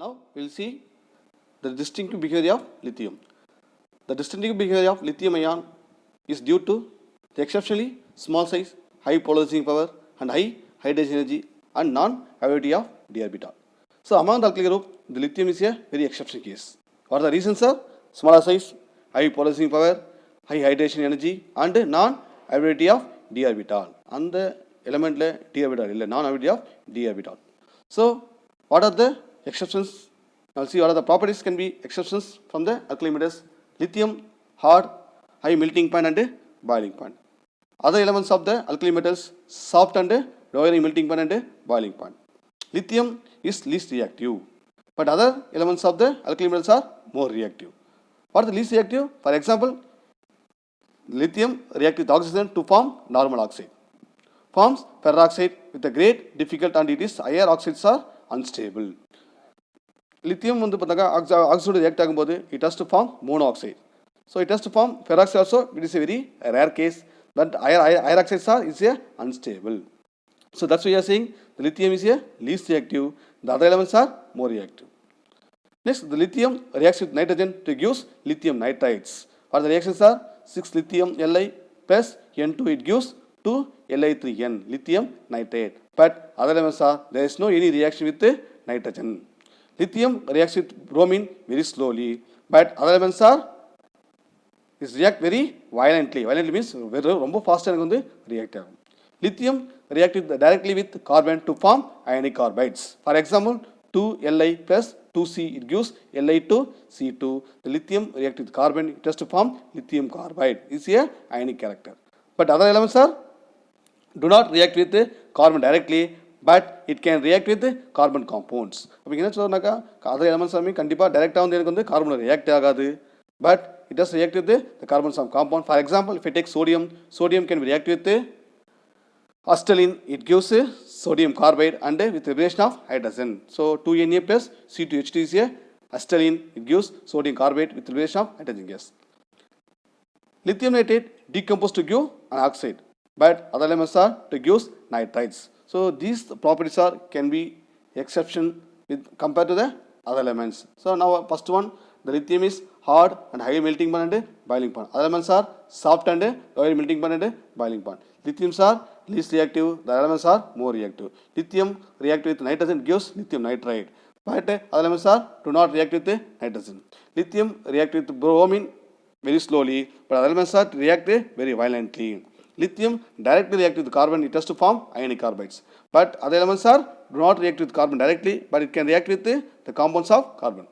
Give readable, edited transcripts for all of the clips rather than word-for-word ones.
Now we will see the distinctive behavior of lithium. The distinctive behavior of lithium ion is due to the exceptionally small size, high polarizing power and high hydrogen energy and non-avidity of d orbital. So among the alkyl group, the lithium is a very exceptional case. What are the reasons, sir? Smaller size, high polarizing power, high hydrogen energy and non-avidity of d orbital. And the element d orbital, non-avidity of d orbital. So what are the exceptions? Now see what are the properties can be exceptions from the alkyl metals. Lithium, hard, high melting point and boiling point. Other elements of the alkali metals, soft and lower melting point and boiling point. Lithium is least reactive, but other elements of the alkali metals are more reactive. What is the least reactive? For example, lithium reacts with oxygen to form normal oxide. Forms peroxide with a great difficulty and it is higher oxides are unstable. Lithium வந்து பார்த்தாக்கா oxide react ஆகும்போது it has to form monoxide. So it has to form peroxide also. It is a very rare case that higher oxides are is a unstable. So that's why you are saying the lithium is a least reactive. The other elements are more reactive. Next, the lithium reacts with nitrogen to gives lithium nitrides. What the reactions are? 6 lithium Li plus N2 it gives 2 Li3N lithium nitrate. But other elements are there is no any reaction with the nitrogen. Lithium reacts with bromine very slowly, but other elements are is react very violently. Violently means very ரொம்ப faster வந்து react ஆகும். Lithium react directly with carbon to form ionic carbides. For example, 2Li plus 2C it gives Li2C2. The lithium react with carbon it has to form lithium carbide. Is a ionic character. But other elements are do not react with carbon directly, but it can react with carbon compounds. அப்போ என்ன சொல்றனாக்கா other elements ஆமே கண்டிப்பா டைரக்டா வந்து எனக்கு வந்து carbon react ஆகாது, but it does react with the carbon some compound. For example, if I take sodium, sodium can react with acetylene, it gives sodium carbide and with liberation of hydrogen. So 2Na plus C2H2 is a acetylene, it gives sodium carbide with liberation of hydrogen gas. Lithium nitrate decomposed to give an oxide, but other elements are to give nitrides. So these properties are can be exception with compared to the other elements. So now first one, the lithium is hard and high melting point and boiling point. Other elements are soft and lower melting point and boiling point. Lithiums are least reactive, the elements are more reactive. Lithium react with nitrogen gives lithium nitride, but other elements are do not react with nitrogen. Lithium react with bromine very slowly, but other elements are react very violently. Lithium directly react with carbon, it has to form ionic carbides. But other elements are do not react with carbon directly, but it can react with the compounds of carbon.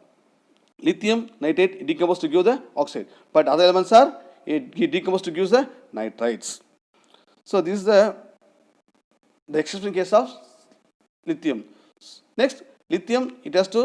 Lithium nitrate it decomposes to give the oxide, but other elements are it decomposes to give the nitrides. So this is the exception case of lithium. Next, lithium it has to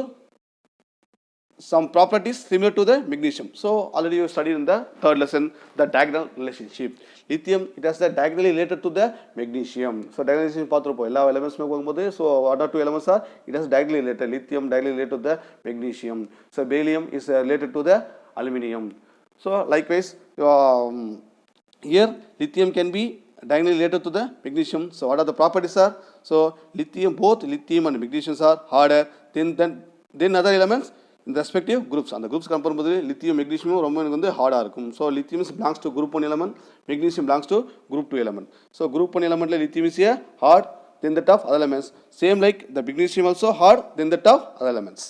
some properties similar to the magnesium. So already you studied in the third lesson the diagonal relationship. Lithium it has the diagonally related to the magnesium. So diagonal relationship பார்த்திருப்போம் எல்லா elements போகும்போது. So what are two elements are it has diagonally related. Lithium diagonally related to the magnesium. So beryllium is related to the aluminium. So likewise here lithium can be diagonally related to the magnesium. So what are the properties are? So lithium, both lithium and magnesium are harder than other elements in the respective groups. And the groups compare போது lithium magnesium ரொம்ப எனக்கு வந்து ஹார்டா இருக்கும். So lithium belongs to group 1 element, magnesium belongs to group 2 element. So group 1 element lithium is a hard than that of other elements. Same like the magnesium also hard than that of other elements.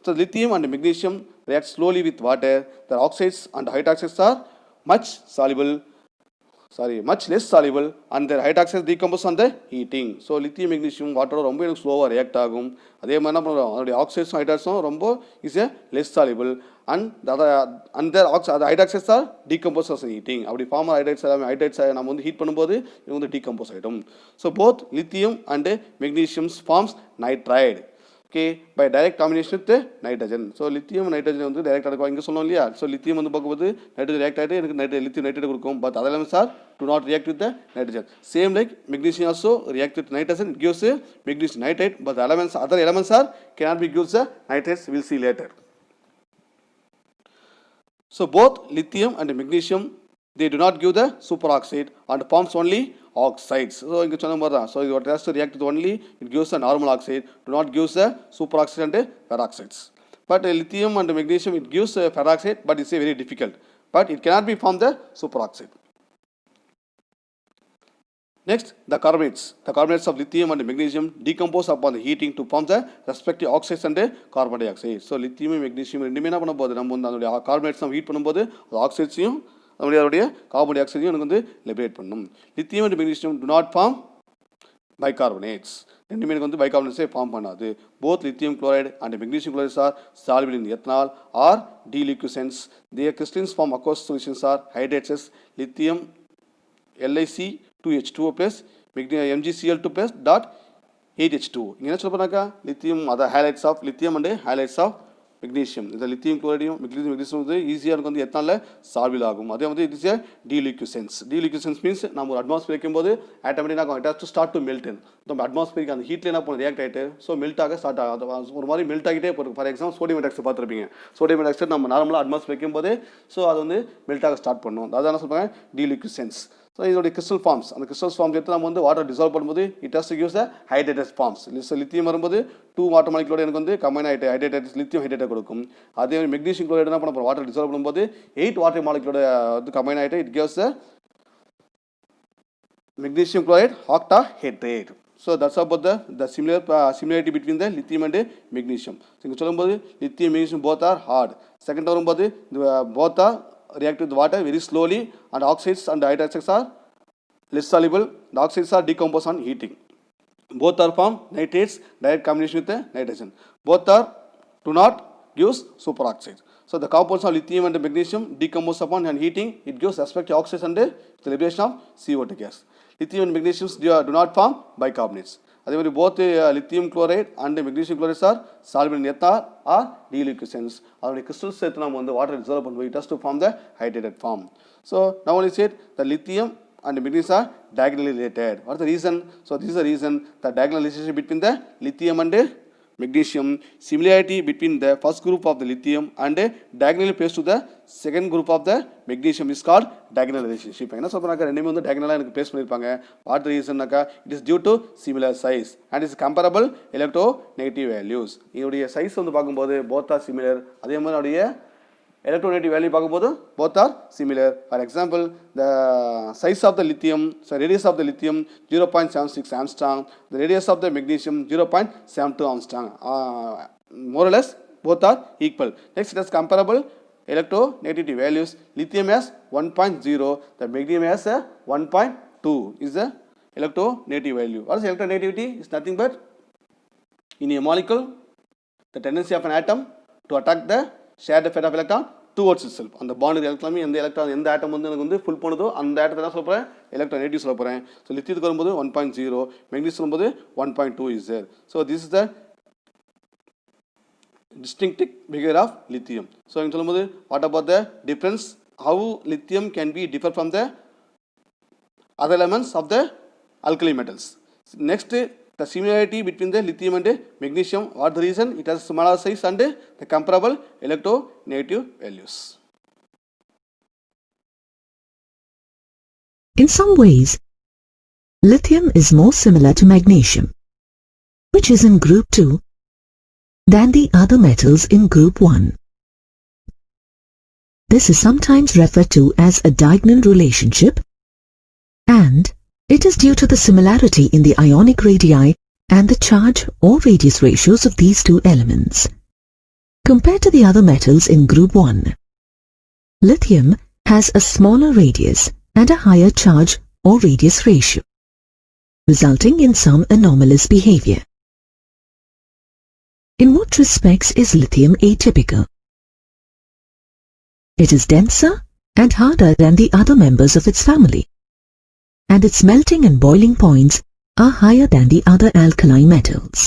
So lithium and magnesium react slowly with water. The oxides and hydroxides are much less soluble and their hydroxides decompose on the heating. So lithium magnesium water ரொம்ப எனக்கு ஸ்லோவா react ஆகும். அதே மாதிரி என்ன பண்ணுறோம் அதோடைய ஆக்சைட்ஸும் ஹைட்ராக்ஸும் ரொம்ப இஸ் ஏ லெஸ் சாலிபிள் அந்த hydroxides are decompose as heating. அப்படி ஃபார்ம் ஹைட்ரைட்ஸ் எல்லாமே ஹைட்ரைட்ஸ் நம்ம வந்து ஹீட் பண்ணும்போது இது வந்து டீகம்போஸ் ஆகிடும். So both lithium and magnesiums forms nitride by direct combination with nitrogen. So lithium nitrogen வந்து direct ஆக இங்க சொன்னோம் இல்லையா. So lithium வந்து பார்க்கும்போது nitrogen react ஆகிட்டு எனக்கு lithium nitrate கொடுக்கும், but other elements are do not react with the nitrogen. Same like magnesium also react with nitrogen, it gives magnesium nitrate, but the elements other elements are cannot be gives nitrates, we will see later. So both lithium and magnesium they do not give the superoxide and forms only oxides. So இங்க சொன்ன மாதிரி தான். So it has to react with only, it gives a normal oxide, do not gives the superoxide and peroxides. But lithium and magnesium, it gives a peroxide, but it's a very difficult. But it cannot be formed the superoxide. Next, the carbonates. The carbonates of lithium and magnesium decompose upon the heating to form the respective oxides and carbon dioxide. So lithium and magnesium ரெண்டுமே என்ன பண்ண போகுது, நம்ம வந்து அதனுடைய carbonates நம்ம heat பண்ணும்போது அது ஆக்சைட்ஸையும் அதனுடைய கார்பன் டை ஆக்சைடையும் எனக்கு வந்து லிபரேட் பண்ணும். Lithium and magnesium do not form bicarbonates. ரெண்டுமே எனக்கு வந்து பைகார்பனேட்ஸே ஃபார்ம் பண்ணாது. Both lithium chloride and magnesium chlorides are soluble in ethanol or deliquescents. Their crystallines form aqueous solutions are hydrates. Lithium LiC2H2O plus MgCl2 plus dot 8H2. இங்கே என்ன சொல்ல போனாக்கா lithium அதை halides of lithium and halides of magnesium. இந்த lithium குளோரைடையும் magnesium வந்து ஈஸியாக எனக்கு வந்து எத்தனால சால்வில் ஆகும். அதே வந்து it is a deliquescence. Deliquescence means நம்ம ஒரு அட்மாஸ்பியர் வைக்கும்போது ஆட்டோமேட்டிக்காக it has to start to melt. நம்ம அட்மாஸ்பியருக்கு அந்த ஹீட்டில் என்ன பண்ணும், ரியாக்ட் ஆகிட்டு ஸோ மெல்ட் ஆக ஸ்டார்ட் ஆகும். ஒரு மாதிரி மெல்ட் ஆகிட்டே போகும். ஃபார் எக்ஸாம்பிள் சோடியம் ஹைட்ராக்சைடு பார்த்துருப்பீங்க. சோடியம் ஹைட்ராக்சைடு நம்ம நார்மலாக அட்மாஸ்பியர் வைக்கும்போது ஸோ அது வந்து மெல்ட் ஆக ஸ்டார்ட் பண்ணும். அதான் என்ன சொல்கிறாங்க, டீலிக்யூசன்ஸ். ஸோ இதோடைய கிறிஸ்டல் ஃபார்ம்ஸ், அந்த கிறிஸ்டல் ஃபார்ம்ஸ் எடுத்து நம்ம வந்து வாட்டர் டிசால்வ் பண்ணும்போது it has to gives the hydrated forms. Lithium வரும்போது 2 வாட்டர் மாலிகுலோட எனக்கு வந்து கம்பைன் ஆகிட்டு ஹைட்ரேட்டட் லித்தியம் ஹைட்ரேட்டை கொடுக்கும். அதே மாதிரி மெக்னீசியம் குளோரைடு என்ன பண்ண போகிறோம், வாட்டர் டிசால்வ் பண்ணும்போது 8 வாட்டர் மாலிகுலோட வந்து கம்பைன் ஆகிட்டு it gives the magnesium chloride octahedride. So that's about the similarity between the lithium and magnesium. So இங்க சொல்லும்போது lithium magnesium both are hard. Second வரும்போது both are react with water very slowly and oxides and hydroxides are less soluble. The oxides are decomposed on heating. Both are form nitrates direct combination with the nitrogen. Both are do not gives superoxide. So the compounds of lithium and magnesium decompose upon and heating. It gives respective oxides and the liberation of CO2 gas. Lithium and magnesium do not form bicarbonates. அதே மாதிரி both lithium chloride and magnesium chlorides are soluble in ethanol or deliquescents. அதோடைய crystals சேர்த்து நம்ம வந்து water dissolve பண்ணும்போது it has to form the hydrated form. So now only said the lithium and magnesium are diagonally related. What is the reason? So this is the reason, the diagonal relationship between the lithium and magnesium. Similarity between the first group of the lithium and diagonally placed to the second group of the magnesium is called diagonal relationship. என்ன சொல்றாங்க, ரெண்டுமே வந்து diagonally எனக்கு place பண்ணிருப்பாங்க. What the reason நாக்கா, it is due to similar size and is comparable electronegative values. இதோடைய size வந்து பாக்கும்போது both are similar. அதே மாதிரி அதோடைய electronegative value பார்க்கும்போது both are similar. For example, the size of the lithium, so radius of the lithium 0.76 Armstrong, the radius of the magnesium 0.72 Armstrong. More or less both are equal. Next, it has comparable electronegativity values. Lithium has 1.0, the magnesium has 1.2 is the electronegative value. What is electronegativity? It's nothing but in a molecule the tendency of an atom to attack the shared effect of electron towards itself. அந்த bond electron எந்த electron எந்த ஆட்டம் வந்து எனக்கு வந்து full பண்ணுதோ அந்த ஆட்டத்தை தான் சொல்ல போகிறேன், எலக்ட்ரோநெகட்டிவ் சொல்ல போகிறேன். ஸோ லித்தியத்துக்கு வரும்போது 1.0, மெக்னீசியம் வரும்போது 1.2 is there. So this is the distinctive behavior of lithium. So இங்க சொல்லும்போது what about the difference, how lithium can be differ from the other elements of the alkali metals. Next, the similarity between the lithium and magnesium. What the reason? It has smaller size and the comparable electronegative values. In some ways, lithium is more similar to magnesium, which is in group 2, than the other metals in group 1. This is sometimes referred to as a diagonal relationship, and it is due to the similarity in the ionic radii and the charge or radius ratios of these two elements. Compared to the other metals in group 1, lithium has a smaller radius and a higher charge or radius ratio, resulting in some anomalous behavior. In what respects is lithium atypical? It is denser and harder than the other members of its family, and its melting and boiling points are higher than the other alkali metals.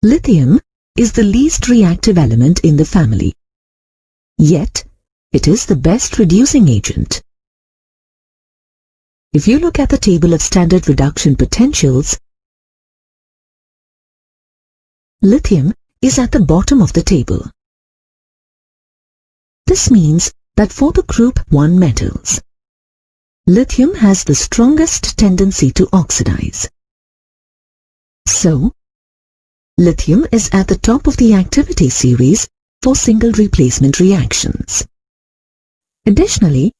Lithium is the least reactive element in the family, yet it is the best reducing agent. If you look at the table of standard reduction potentials, lithium is at the bottom of the table. This means that for the group 1 metals, lithium has the strongest tendency to oxidize. So, lithium is at the top of the activity series for single replacement reactions. Additionally,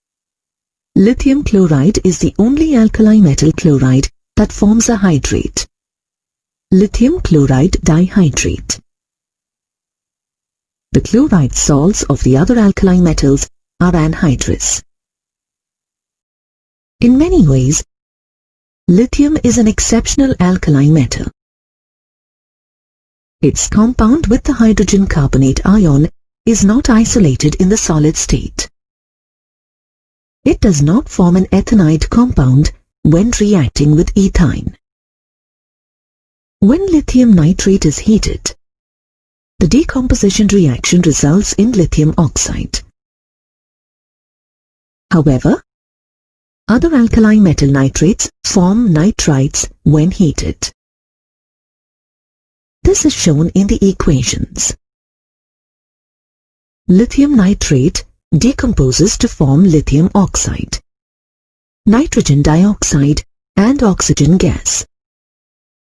lithium chloride is the only alkali metal chloride that forms a hydrate, lithium chloride dihydrate. The chloride salts of the other alkali metals are anhydrous. In many ways, lithium is an exceptional alkali metal. Its compound with the hydrogen carbonate ion is not isolated in the solid state. It does not form an ethanide compound when reacting with ethine. When lithium nitrate is heated, the decomposition reaction results in lithium oxide. However, other alkali metal nitrates form nitrites when heated. This is shown in the equations. Lithium nitrate decomposes to form lithium oxide, nitrogen dioxide, and oxygen gas,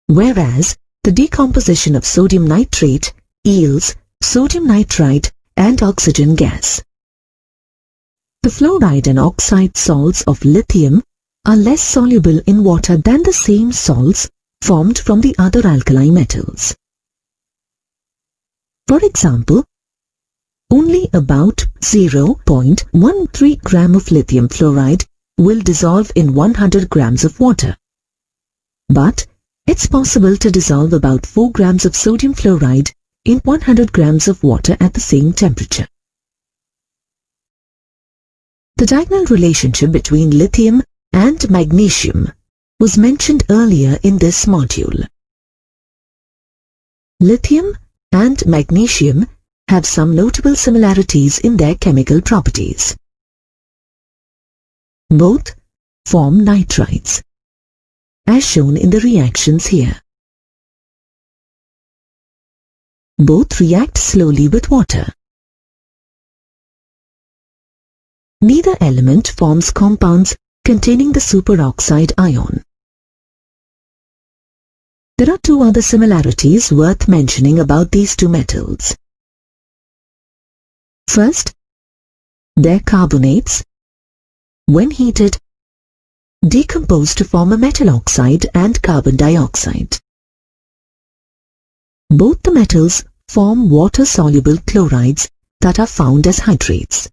whereas the decomposition of sodium nitrate yields sodium nitrite and oxygen gas. The fluoride and oxide salts of lithium are less soluble in water than the same salts formed from the other alkali metals. For example, only about 0.13 gram of lithium fluoride will dissolve in 100 grams of water. But it's possible to dissolve about 4 grams of sodium fluoride in 100 grams of water at the same temperature. The diagonal relationship between lithium and magnesium was mentioned earlier in this module. Lithium and magnesium have some notable similarities in their chemical properties. Both form nitrites, as shown in the reactions here. Both react slowly with water. Neither element forms compounds containing the superoxide ion. There are 2 other similarities worth mentioning about these 2 metals. First, their carbonates, when heated, decompose to form a metal oxide and carbon dioxide. Both the metals form water-soluble chlorides that are found as hydrates.